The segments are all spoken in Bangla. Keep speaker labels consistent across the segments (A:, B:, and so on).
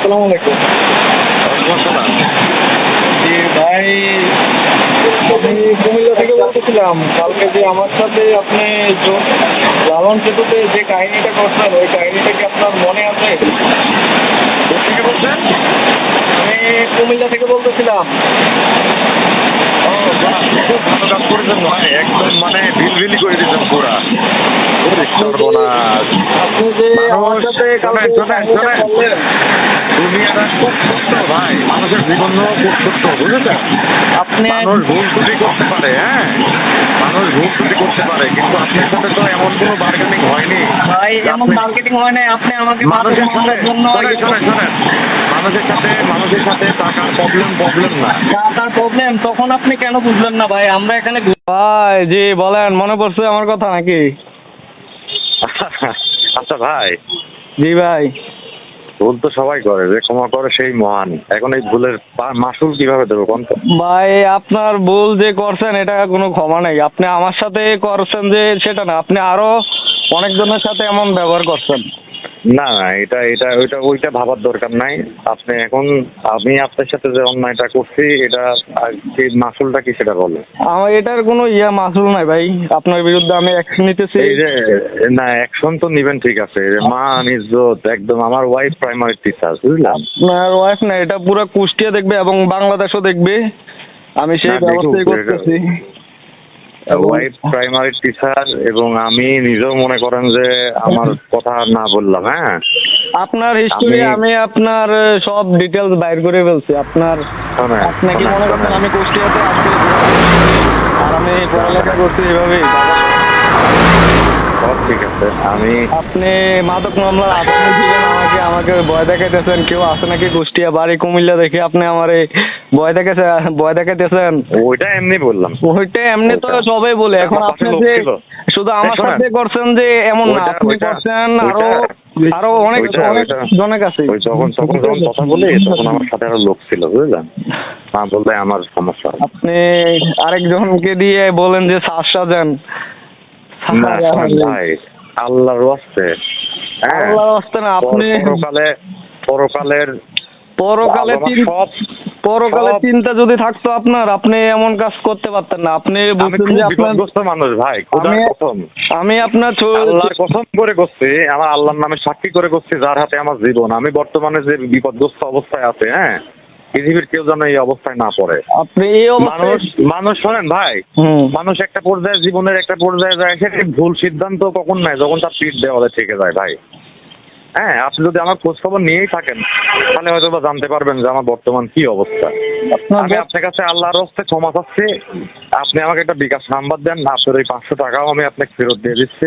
A: আসসালামু আলাইকুম। জি ভাই, আমি কুমিল্লা থেকে বলতেছিলাম। কালকে যে আমার সাথে আপনি লালন সেতুতে যে কাহিনীটা করছেন, ওই কাহিনীটা কি আপনার মনে আছে?
B: থেকে বলছেন?
A: আমি কুমিল্লা থেকে বলতেছিলাম।
B: ও বাহ, খুব ভালো কাজ করেছেন ভাই, একদম মানে বিলবিলি করে দিয়েছেন পুরা। সর্বনাশ।
A: আপনি যে আমার
B: মানুষ,
A: সাথে কালকে
B: শোনেন
A: কাহিনীটা
B: শোনেন,
A: বললেন।
B: দুনিয়াটা খুব ছোট্ট ভাই, মানুষের জীবনও খুব ছোট্ট, বুঝেছেন?
A: আপনি
B: মানুষ ভুল ত্রুটি করতে পারে, হ্যাঁ, মানুষ ভুল ত্রুটি করতে পারে, কিন্তু আপনার সাথে তো এমন কোনো বার্গেনিং হয়নি
A: ভাই,
B: যে
A: এমন
B: আপনি
A: মার্কেটিং হয় নাই। আপনি আমাকে
B: মানুষের সাথে,
A: মাদকের জন্য
B: শোনেন শোনেন শোনেন, মানুষের সাথে টাকার প্রবলেম না।
A: টাকার প্রবলেম, তখন আপনি কেন বুঝলেন না ভাই? আমরা এখানে ভাই, জি বলেন, মনে পড়ছে আমার কথা নাকি?
B: আচ্ছা ভাই,
A: জি ভাই।
B: ভুল তো সবাই করে, যে ক্ষমা করে সেই মহান। এখন এই ভুলের মাসুল কিভাবে দেবো কোন তো?
A: ভাই, আপনার ভুল যে করছেন এটা কোনো ক্ষমা নেই। আপনি আমার সাথে করছেন যে সেটা না, আপনি আরো অনেকজনের সাথে এমন ব্যবহার করছেন।
B: না না, ওইটা ভাবার দরকার নাই। আপনি এখন, আমি আপনার সাথে যে অন্যায়টা করছি, এটা কি মাসুলটা কি সেটা বলেন।
A: আমার এটার কোনো মাসুল নাই ভাই। আপনার বিরুদ্ধে আমি অ্যাকশন নিতেছি।
B: এই যে, না অ্যাকশন তো নিবেন ঠিক আছে, এই যে মান ইজ্জত একদম, আমার ওয়াইফ প্রাইমারি টিচার, বুঝলাম।
A: আপনার ওয়াইফ না, এটা পুরো কুষ্টিয়া দেখবে এবং বাংলাদেশও দেখবে। আমি সেই
B: না,
A: ব্যবস্থাই
B: দেখুক,
A: করতেছি।
B: ওয়াইফ প্রাইমারি টিচার, এবং আমি নিজেও মনে করেন যে আমার কথা না বললাম, হ্যাঁ।
A: আপনার হিস্টোরি আমি আপনার সব ডিটেলস বাইর করে ফেলছি। আপনাকে মনে করছেন আমি কুষ্টিয়াতে আসছি আর আমি পড়ালেখা করছি এভাবেই?
B: সব ঠিক আছে।
A: আপনি মাদক মামলার আসামি ছিলেন, আমাকে ভয় দেখাইতেছেন। কেউ আছে নাকি কুষ্টিয়া, বাড়ি কুমিল্লা দেখে আপনি আমারে ভয় দেখাইতেছেন?
B: ওইটা এমনি বললাম।
A: ওইটা এমনি তো সবাই বলে। এখন আপনি যে শুধু আমার সাথে করছেন যে এমন না, আপনি করছেন আরো অনেক জনের কাছে।
B: যখন কথা বলি, তখন আমার সাথে আরো লোক ছিল, বুঝলেন, না বললে আমার সমস্যা।
A: আপনি আরেকজনকে দিয়ে বলেন যে শ্বাসটা দেন।
B: না ভাই, আল্লাহর ওয়াস্তে, হ্যাঁ,
A: আল্লাহর ওয়াস্তে না, আপনি পরকালে চিন্তা যদি থাকতো আপনার, আপনি এমন কাজ করতে পারতেন না। আপনি বুঝছেন যে
B: বিপদগ্রস্ত মানুষ ভাই, খোদার কসম,
A: আমি আপনার
B: আল্লাহর কসম করে করছি, আমার আল্লাহর নামে সাক্ষী করে করছি, যার হাতে আমার জীবন। আমি বর্তমানে যে বিপদগ্রস্ত অবস্থায় আছে, হ্যাঁ, পৃথিবীর কেউ যেন এই অবস্থায় না পড়ে।
A: আপনি
B: মানুষ শোনেন ভাই, মানুষ একটা পর্যায়ে, জীবনের একটা পর্যায়ে যায়, সেটা ভুল সিদ্ধান্ত কখন নেয়, যখন তার পিঠ দেওয়ালে থেকে যায় ভাই। হ্যাঁ, আপনি যদি আমার খোঁজ খবর নিয়েই থাকেন, তাহলে হয়তো বা জানতে পারবেন যে আমার বর্তমান কি অবস্থা। আমি আপনার কাছে আল্লাহর হস্তে ক্ষমা চাচ্ছি। আপনি আমাকে একটা বিকাশ নাম্বার দেন, আপনার ওই 500 টাকাও আমি আপনাকে ফেরত দিয়ে দিচ্ছি।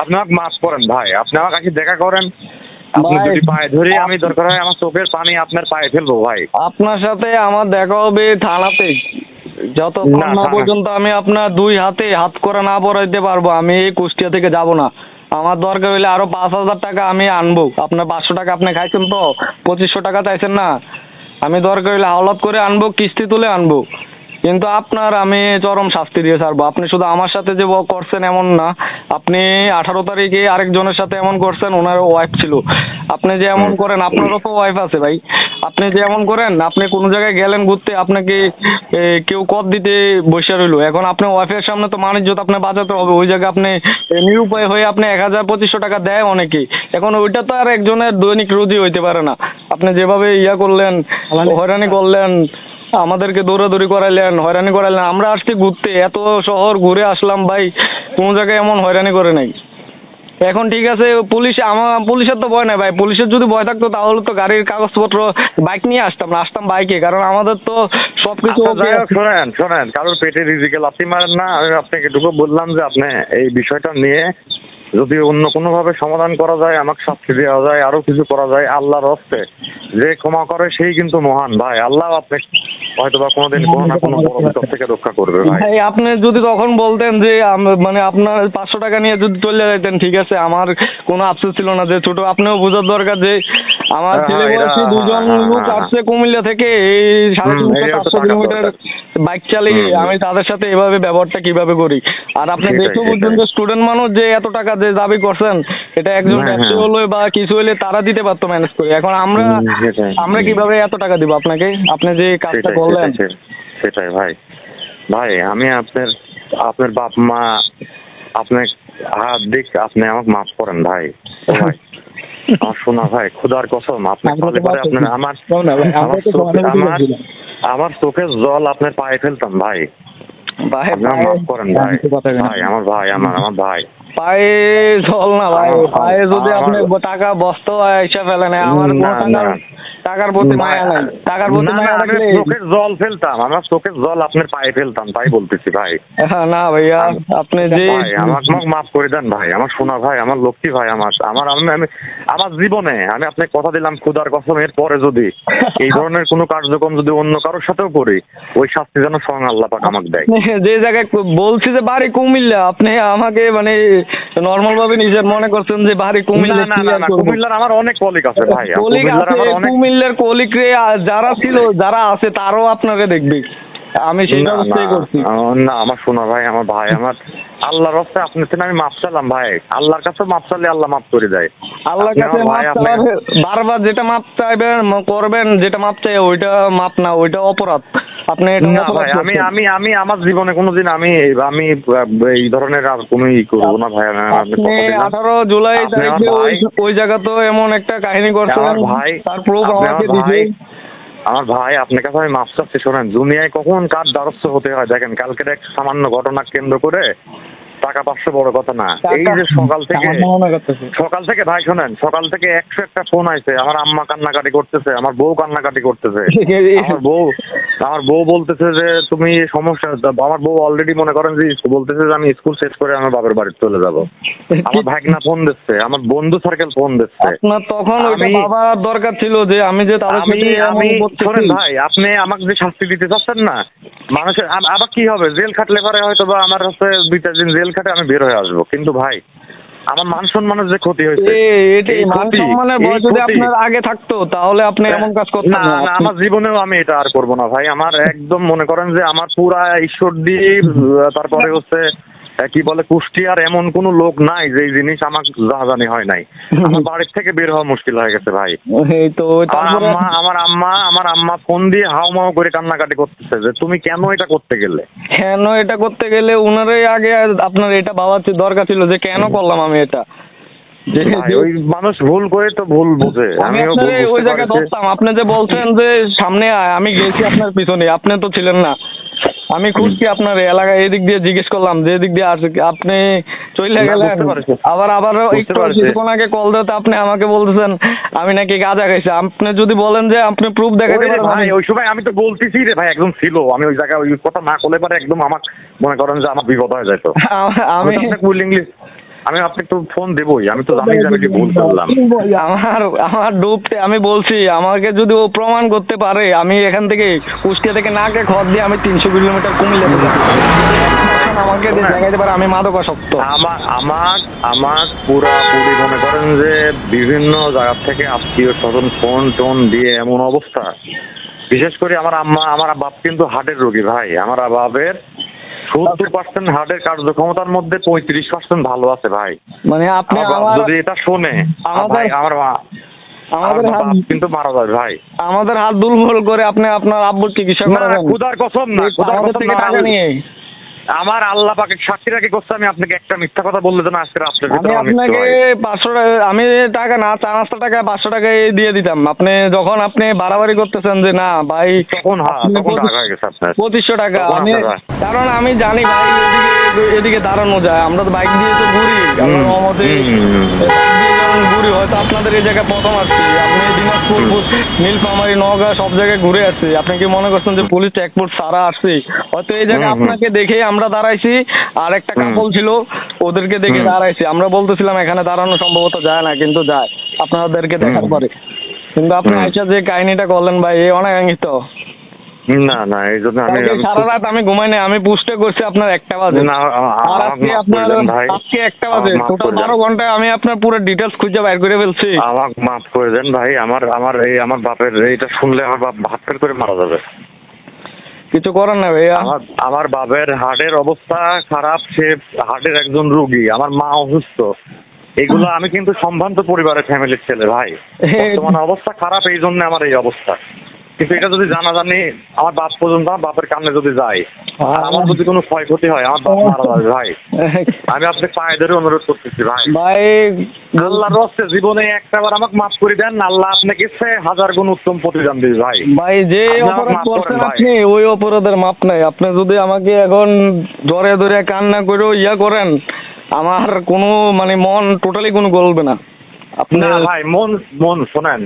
B: আপনি আমাকে মাফ করেন ভাই, আপনি আমাকে কাছে দেখা করেন, আপনি যদি পায়ে ধরে, আমি দরকার হয় আমার চোখের পানি আপনার পায়ে ফেলবো ভাই।
A: আপনার সাথে আমার দেখা হবে থানাতে। যতক্ষণ না পর্যন্ত আমি আপনার 2 হাতে হাত করা না পড়াইতে পারবো, আমি এই কুষ্টিয়া থেকে যাব না। আমার দরকার হইলে আরো 5,000 টাকা আমি আনবো। আপনার 500 টাকা আপনি খাইছেন তো, 2500 টাকা চাইছেন না। আমি দরকার হইলে হাওলাত করে আনবো, কিস্তি তুলে আনবো, কিন্তু আপনার আমি চরম শাস্তি দিয়ে ছাড়বো। আপনি শুধু আমার সাথে যে করছেন এমন না, আপনি 18 তারিখে আরেকজনের সাথে এমন করছেন, ওনার ওয়াইফ ছিল। আপনি যে এমন করেন, আপনারও তো ওয়াইফ আছে ভাই। আপনি যে এমন করেন, আপনি কোনো জায়গায় গেলেন ঘুরতে, আপনাকে কেউ কর দিতে বসে রইলো। এখন আপনার ওয়াইফের সামনে তো মানিজ্যত আপনি বাঁচাতে হবে। ওই জায়গায় আপনি নিরুপায় হয়ে আপনি 1,000-2,500 টাকা দেয় অনেকে। এখন ওইটা তো আর একজনের দৈনিক রুজি হইতে পারে না। আপনি যেভাবে করলেন, হয়রানি করলেন, আমাদেরকে দৌড়াদৌড়ি করাইলেন, হয়রানি করাইলেন। আমরা আসছি ঘুরতে, এত শহর ঘুরে আসলাম ভাই, কোনো জায়গায় এমন হয়রানি করে নাই। এখন ঠিক আছে, পুলিশের তো ভয় নাই ভাই। পুলিশের যদি ভয় থাকতো তাহলে তো গাড়ির কাগজপত্র, বাইক নিয়ে আসতাম বাইকে, কারণ আমাদের তো সবকিছু।
B: শোনেন, কারোর পেটে রিজিকে লাথি মারেন না। আমি আপনাকে এটুকু বললাম যে আপনি এই বিষয়টা নিয়ে যদি অন্য কোনোভাবে সমাধান করা যায়, আমাকে শাস্তি দেওয়া যায়, আরো কিছু করা যায়, আল্লাহর হস্তে যে ক্ষমা করে সেই কিন্তু মহান ভাই। আল্লাহ আপনি হয়তো বা কোনোদিন কোনো না কোনো বড় বিপদ থেকে রক্ষা করবে ভাই।
A: আপনি যদি তখন বলতেন যে মানে আপনার 500 টাকা নিয়ে যদি চলে যেতেন, ঠিক আছে, আমার কোনো আফসোস ছিল না। যে ছোট, আপনিও বোঝার দরকার যে আমার ছেলে বয়সী 2 জন লোক আসছে কুমিল্লা থেকে, এই 350-400 কিলোমিটার বাইক চালিয়ে, আমি তাদের সাথে এভাবে ব্যবহারটা কিভাবে করি। আর আপনি দেখে বুঝছেন যে স্টুডেন্ট মানুষ যে এত টাকা যে দাবি করছেন, এটা একজন ব্যক্তি হলে বা কিছু হলে তারা দিতে পারতো ম্যানেজ করে। এখন আমরা আমরা কিভাবে এত টাকা দিব আপনাকে, আপনি যে কাজটা করলেন?
B: সেটাই ভাই। ভাই আমি আপনার বাপ মা আপনার হাত দিক, আপনি আমাকে মাফ করেন ভাই। ভাই আমার শোনা ভাই, খুদার কসম আপনি আপনার আমার চোখের জল আপনার পায়ে ফেলতাম ভাই। মাফ করেন ভাই। ভাই আমার ভাই, আমার ভাই
A: পায়ে জল না ভাই, পায়ে যদি আপনি টাকা বস্তা এসে ফেলেন, আমার টাকার প্রতি মায়া নাই। টাকার প্রতি মায়া থাকলে
B: চোখের জল ফেলতাম, আমার চোখের জল আপনার পায়ে ফেলতাম, তাই বলতেছি ভাই।
A: না ভাইয়া, আপনি যে
B: আমাকে মাফ করে দেন ভাই, আমার সোনা ভাই, আমার লক্ষ্মী ভাই। আমার জীবনে আমি আপনাকে কথা দিলাম খুদার কসম, এর পরে যদি এই ধরনের কোনো কার্যক্রম যদি অন্য কারোর সাথেও করি, ওই শাস্তি যেন স্বয়ং আল্লাহ পাক আমাকে দেয়।
A: যে জায়গায় বলছি যে বাড়ি কুমিল্লা, আপনি আমাকে মানে নর্মাল ভাবে নিজের মনে করছেন যে বাড়ি কুমিল্লা।
B: না, কুমিল্লার আমার অনেক কলিগ আছে ভাই।
A: কুমিল্লার কলিগ রে যারা ছিল, যারা আছে, তারাও আপনাকে দেখবে। আমি সেই ব্যবস্থাই করছি।
B: না আমার শোনা ভাই, আমার ভাই, আমার আল্লাহর রাস্তায় আপনার থেকে আমি মাপ চাইলাম ভাই। আল্লাহর কাছে মাপ চাইলে আল্লাহ মাপ করে দেয়।
A: আল্লাহর কাছে বারবার যেটা মাপ চাইবেন করবেন, যেটা মাপ চাই ওইটা মাপ না, ওইটা অপরাধ। আপনি
B: আমি আমার জীবনে কোনোদিন আমি এই ধরনের আর কোনো করবো না ভাই।
A: 18 জুলাই তারিখে ওই জায়গা তো এমন একটা কাহিনী করছেন
B: ভাই,
A: তার প্রুফ আমাকে দিতে।
B: আমার ভাই আপনার কাছে আমি মাফ চাচ্ছি। শোনেন, দুনিয়ায় কখন কার দ্বারস্থ হতে হয় দেখেন। কালকের এক সামান্য ঘটনা কেন্দ্র করে টাকা 500 বড় কথা না। এই যে সকাল থেকে ভাই শোনেন, সকাল থেকে 101টা ফোন আইছে। আমার আম্মা কান্নাকাটি করতেছে, আমার বউ কান্নাকাটি করতেছে। আমার বউ বলতেছে যে তুমি সমস্যা, আমার বউ অলরেডি মনে করেন যে বলতেছে যে আমি স্কুল শেষ করে আমার বাবার বাড়ি চলে যাব। আমার ভাগনা ফোন দিচ্ছে, আমার বন্ধু সার্কেল ফোন দিচ্ছে।
A: আপনার তখন ওইটা বাবার দরকার ছিল যে আমি যে তাদের
B: শোনেন ভাই, আপনি আমাকে যে শাস্তি দিতে চাচ্ছেন না, মানুষের আবার কি হবে, জেল খাটলে পারে হয়তো বা আমার হচ্ছে 2টা দিন জেল খাটে আমি বের হয়ে আসবো, কিন্তু ভাই আমার মান সম্মানের যে ক্ষতি হয়েছে,
A: মান সম্মানের ভয় যদি আপনার আগে থাকতো তাহলে আপনি এমন কাজ করতেন না।
B: আমার জীবনেও আমি এটা আর করবো না ভাই। আমার একদম মনে করেন যে আমার পুরা ঈশ্বরদীপ, তারপরে হচ্ছে কি বলে কুষ্টিয়ার, এমন কোন লোক নাই যে জিনিস আমার জানি হয় নাই। আমার বাড়ির থেকে বের হওয়া মুশকিল হয়ে গেছে ভাই। আমার আম্মা ফোন দিয়ে হাওমাও করে কান্নাকাটি করতেছে যে তুমি কেন এটা করতে গেলে।
A: উনারই আগে আপনার এটা ভাবার দরকার ছিল যে কেন করলাম আমি এটা।
B: ওই মানুষ ভুল করে তো ভুল বোঝে। আমি
A: ওই জায়গায় ধরতাম। আপনি যে বলছেন যে সামনে আমি গেছি আপনার পিছনে, আপনি তো ছিলেন না। আমি খুঁজছি আপনার এলাকায়, এদিক দিয়ে জিজ্ঞেস করলাম যে এদিক দিয়ে আসে, আপনি চলে গেলেন। আবার কিছুক্ষণ আগে কল দিতে আপনি আমাকে বলতেছেন আমি নাকি গাঁজা খাইছি। আপনি যদি বলেন যে আপনি প্রুফ দেখাতে পারেন।
B: ভাই ওই সময় আমি তো বলতেছি রে ভাই, একদম ছিল। আমি ওই জায়গায় ওই কথা না করলে পারে একদম আমার মনে করেন যে আমার বিপদ হয়ে যেত। আমি আপনাকে তো ফোন দেবই, আমি তো জানি যে আমি কি ভুল করলাম।
A: আমার ডুবতে আমি বলছি, আমাকে যদি ও প্রমাণ করতে পারে, আমি এখান থেকে কুষ্টিয়া থেকে নাকে খড় দিয়ে আমি 300 কিলোমিটার কুমিল্লা আমাকে দেখাইতে পারে আমি মাদকাসক্ত।
B: আমার পুরাপুরি মনে করেন যে বিভিন্ন জায়গা থেকে আত্মীয় স্বজন ফোন টোন দিয়ে এমন অবস্থা। বিশেষ করে আমার বাপ কিন্তু হার্টের রোগী ভাই। আমার বাপের 70% হার্টের কার্যক্ষমতার মধ্যে 35% ভালো আছে ভাই।
A: মানে আপনি
B: যদি এটা শোনে আমাদের কিন্তু মারা যায় ভাই।
A: আমাদের হাত দুর্বল করে আপনি আপনার আব্বুর চিকিৎসা করাবেন।
B: খুদার কসম না,
A: টাকা নিয়ে
B: আমার আল্লাহ পাকে সাক্ষী রাখি করছে, আমি আপনাকে একটা মিথ্যা কথা বললে যেন আজকে রাত্রে
A: আপনাকে 500 টাকা, আমি টাকা না 400 টাকা 500 টাকায় দিয়ে দিতাম। আপনি যখন আপনি বাড়াবাড়ি করতেছেন যে না ভাই,
B: তখন টাকা হয়ে গেছে আপনার
A: 2500 টাকা। কারণ আমি জানি ভাই এদিকে দাঁড়ানো যায়। আমরা তো বাইক দিয়ে তো ঘুরি, আমরা মমতে ঘুরি। হয়তো আপনাদের এই জায়গায় প্রথম আসছি। আপনি দিনাজপুর, নীলফামারী, নওগাঁ সব জায়গায় ঘুরে আসছি। আপনি কি মনে করছেন যে পুলিশ চেকপোস্ট সারা আসছে? হয়তো এই জায়গায় আপনাকে দেখে আমরা দাঁড়াইছি, আর একটা কাপল ছিল ওদেরকে দেখে দাঁড়াইছি। আমরা বলতেছিলাম এখানে দাঁড়ানো সম্ভবত যায় না, কিন্তু যায় আপনাদেরকে দেখার পরে। কিন্তু আপনি আইসা যে কাহিনীটা করলেন ভাই, এই অনাকাঙ্ক্ষিত।
B: না এই জন্য আমি
A: সারা রাত আমি ঘুমাই নাই। আমি পুষ্টে করছি আপনার 1টা বাজে, আর আজকে 1টা বাজে। টোটাল 12 ঘন্টায় আমি আপনার পুরো ডিটেলস খুঁজে বাইর করে ফেলছি।
B: আমাকে মাফ করে দেন ভাই। আমার বাপের এইটা শুনলে আমার বাপ হাত করে মারা যাবে।
A: কিছু করার না ভাইয়া।
B: আমার বাবার হার্টের অবস্থা খারাপ, সে হার্টের একজন রোগী। আমার মা অসুস্থ, এগুলো আমি কিন্তু সম্ভ্রান্ত পরিবারের ফ্যামিলির ছেলে ভাই। বর্তমানে অবস্থা খারাপ, এই জন্য আমার এই অবস্থা। কিন্তু এটা যদি জানাজানি আমার বাপ পর্যন্ত, আমার বাপের কামনে যদি যায়, আর আমার যদি কোনো ক্ষয়ক্ষতি হয়, আমার বাপ মারা যাবে ভাই। আমি আপনাকে পায়ে ধরে অনুরোধ করতেছি ভাই,
A: ভাই
B: আল্লাহর রাস্তে জীবনে একটাবার আমাকে মাফ করে দেন, আল্লাহ আপনাকে 1000 গুণ উত্তম প্রতিদান দিবে ভাই।
A: ভাই যে
B: আপনি আমাকে
A: অপরাধ
B: মাফ করেন
A: করছেন
B: ভাই।
A: আপনি, ওই অপরাধের মাপ নাই। আপনি যদি আমাকে এখন ধরে ধরে কান্না করে ইয়া করেন, আমার কোনো মানে মন টোটালি কোনো গলবে না। আপনি
B: না ভাই, মন শোনেন,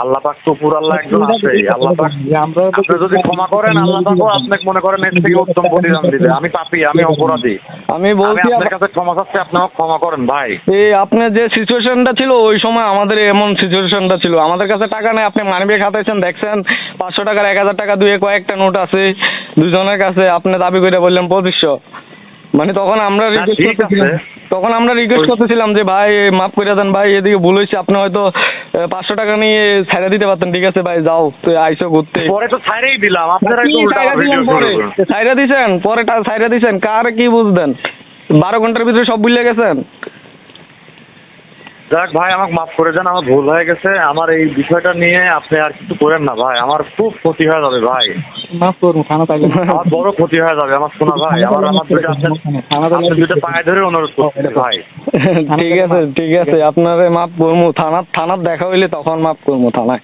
B: আল্লাহ পাক তো পুরো আল্লাহ একজন আছে। আল্লাহ পাক আপনি যদি ক্ষমা করেন, আল্লাহ পাকও আপনাকে মনে করেন এর থেকে উত্তম প্রতিদান দিবে। আমি পাপী, আমি অপরাধী,
A: আমি
B: আমি
A: বলছি
B: আপনার কাছে ক্ষমা চাচ্ছি, আপনি আমাকে ক্ষমা করেন ভাই।
A: এই আপনার যে সিচুয়েশনটা ছিল ওই সময় আমাদের এমন সিচুয়েশনটা ছিল, আমাদের কাছে টাকা নেই। আপনি মানিব্যাগ হাতাইছেন, দেখছেন 500 টাকার 1000 টাকা দুয়ে কয়েকটা নোট আছে দুজনের কাছে, আপনি দাবি করে বললেন 2500। মানে তখন আমরা রিকোয়েস্ট
B: ঠিক
A: করতেছিলাম,
B: আছে।
A: তখন আমরা রিকোয়েস্ট করতেছিলাম যে ভাই মাফ করে দেন ভাই, এদিকে ভুল হয়েছে। আপনি হয়তো 500 টাকা নিয়ে ছাইড়া দিতে পারতেন, ঠিক আছে ভাই যাও তুই আইসো ঘুরতে।
B: পরে তো ছাইরেই দিলাম, আপনারা একটু উল্টা ভিডিও শুরু করুন।
A: ছাইড়া দিছেন, পরে ছাইড়া দিছেন, কার কি বুঝবেন? 12 ঘন্টার ভিতরে সব ভুলে গেছেন।
B: যাক ভাই, আমাকে মাফ করে দেন, আমার ভুল হয়ে গেছে। আমার এই বিষয়টা নিয়ে আপনি আর কিছু করেন না ভাই, আমার খুব ক্ষতি হয়ে যাবে ভাই।
A: মাফ করুন, থানা থাকবে।
B: আমার বড় ক্ষতি হয়ে যাবে আমার, শোনা ভাই। আমার দুইটা আপনার দুইটা পায়ে ধরে অনুরোধ করছি ভাই।
A: ঠিক আছে ঠিক আছে, আপনারে মাফ করবো। থানার দেখা হইলে তখন মাফ করবো থানায়।